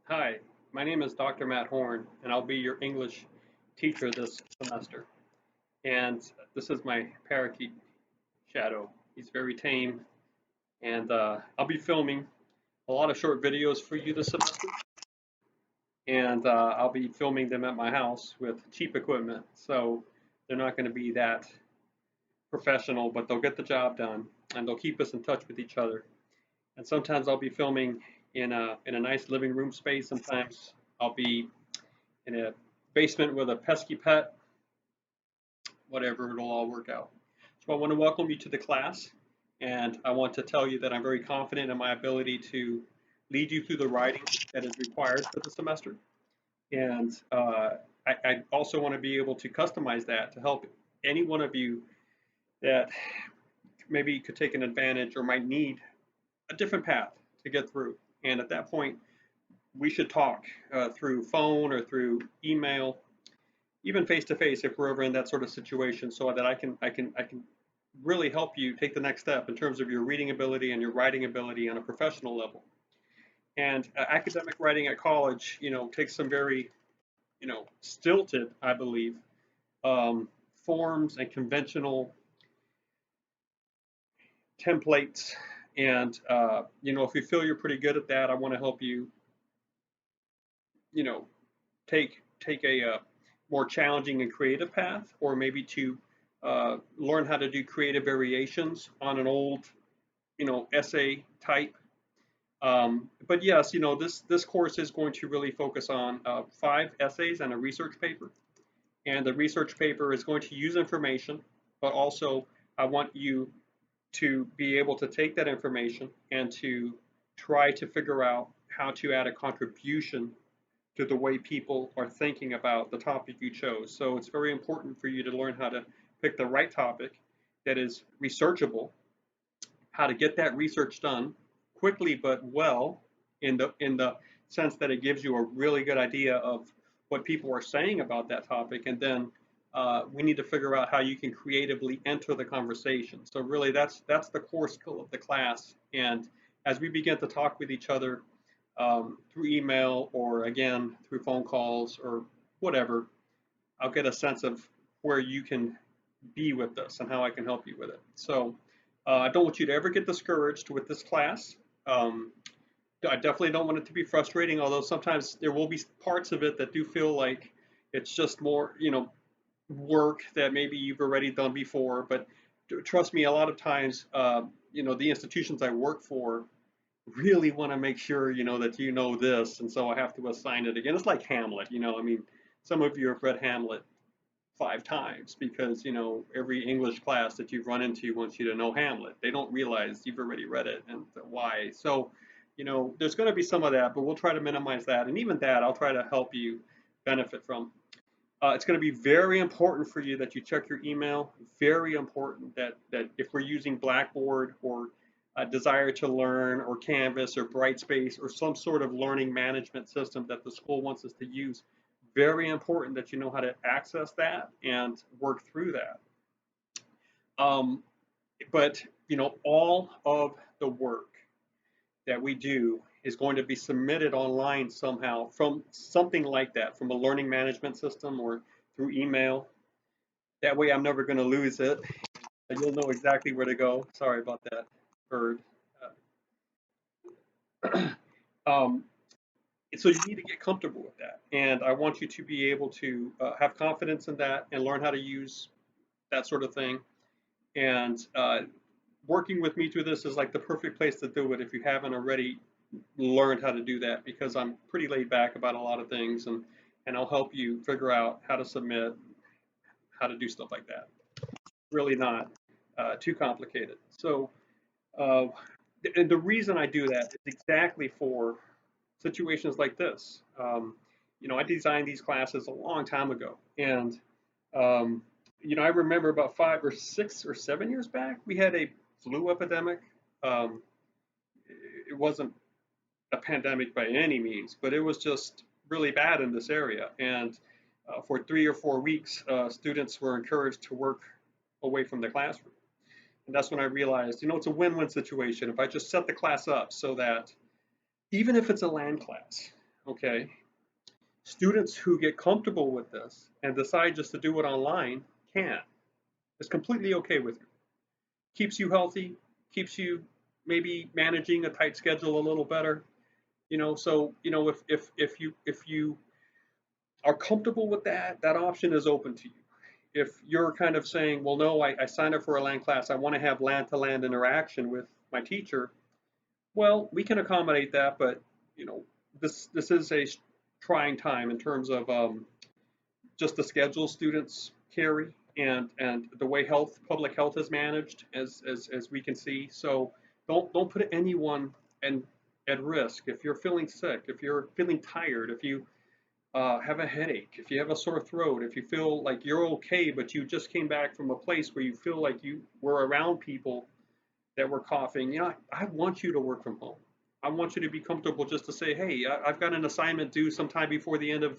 Hi, my name is Dr. Matt Horn, and I'll be your English teacher this semester. And this is my parakeet Shadow. He's very tame, and I'll be filming a lot of short videos for you this semester. And I'll be filming them at my house with cheap equipment, so they're not going to be that professional, but they'll get the job done, and they'll keep us in touch with each other. And sometimes I'll be filming in a nice living room space. Sometimes I'll be in a basement with a pesky pet, whatever, it'll all work out. So I want to welcome you to the class, and I want to tell you that I'm very confident in my ability to lead you through the writing that is required for the semester. And I also want to be able to customize that to help any one of you that maybe could take an advantage or might need a different path to get through. And at that point, we should talk through phone or through email, even face to face if we're ever in that sort of situation, so that I can really help you take the next step in terms of your reading ability and your writing ability on a professional level. And academic writing at college, takes some very, stilted, I believe, um, forms and conventional templates. And if you feel you're pretty good at that, I want to help you, you know, take a more challenging and creative path, or maybe to learn how to do creative variations on an old, essay type. But yes, this course is going to really focus on 5 essays and a research paper. And the research paper is going to use information, but also I want you to be able to take that information and to try to figure out how to add a contribution to the way people are thinking about the topic you chose. So it's very important for you to learn how to pick the right topic that is researchable, how to get that research done quickly but well, in the sense that it gives you a really good idea of what people are saying about that topic, and then we need to figure out how you can creatively enter the conversation. So really, that's the core skill of the class. And as we begin to talk with each other through email or again through phone calls or whatever, I'll get a sense of where you can be with this and how I can help you with it. So I don't want you to ever get discouraged with this class. Um, I definitely don't want it to be frustrating, although sometimes there will be parts of it that do feel like it's just more, work that maybe you've already done before. But trust me, a lot of times, the institutions I work for really want to make sure, that you know this, and so I have to assign it again. It's like Hamlet, I mean, some of you have read Hamlet 5 times because every English class that you've run into wants you to know Hamlet. They don't realize you've already read it and why. So, there's going to be some of that, but we'll try to minimize that, and even that I'll try to help you benefit from. It's going to be very important for you that you check your email. Very important that if we're using Blackboard or Desire to Learn or Canvas or Brightspace or some sort of learning management system that the school wants us to use, very important that you know how to access that and work through that. Um, but all of the work that we do is going to be submitted online somehow from something like that, from a learning management system or through email. That way, I'm never going to lose it. You'll know exactly where to go. Sorry about that, bird. Um, so you need to get comfortable with that, and I want you to be able to have confidence in that and learn how to use that sort of thing. And working with me through this is like the perfect place to do it if you haven't already learned how to do that, because I'm pretty laid back about a lot of things, and I'll help you figure out how to submit, how to do stuff like that. Really not too complicated. So uh, and the reason I do that is exactly for situations like this. I designed these classes a long time ago, and um, I remember about 5 or 6 or 7 years back, we had a flu epidemic. Um, it wasn't a pandemic by any means, but it was just really bad in this area. And for 3 or 4 weeks, students were encouraged to work away from the classroom. And that's when I realized, it's a win-win situation. If I just set the class up so that even if it's a land class, Okay. Students who get comfortable with this and decide just to do it online can. It's completely okay with you. Keeps you healthy, keeps you maybe managing a tight schedule a little better. So if you are comfortable with that, that option is open to you. If you're kind of saying, well, no, I signed up for a land class, I want to have land to land interaction with my teacher, well, we can accommodate that, but you know, this is a trying time in terms of just the schedule students carry and the way public health is managed as we can see. So don't put anyone and at risk. If you're feeling sick, if you're feeling tired, if you have a headache, if you have a sore throat, if you feel like you're okay, but you just came back from a place where you feel like you were around people that were coughing, I want you to work from home. I want you to be comfortable just to say, hey, I've got an assignment due sometime before the end of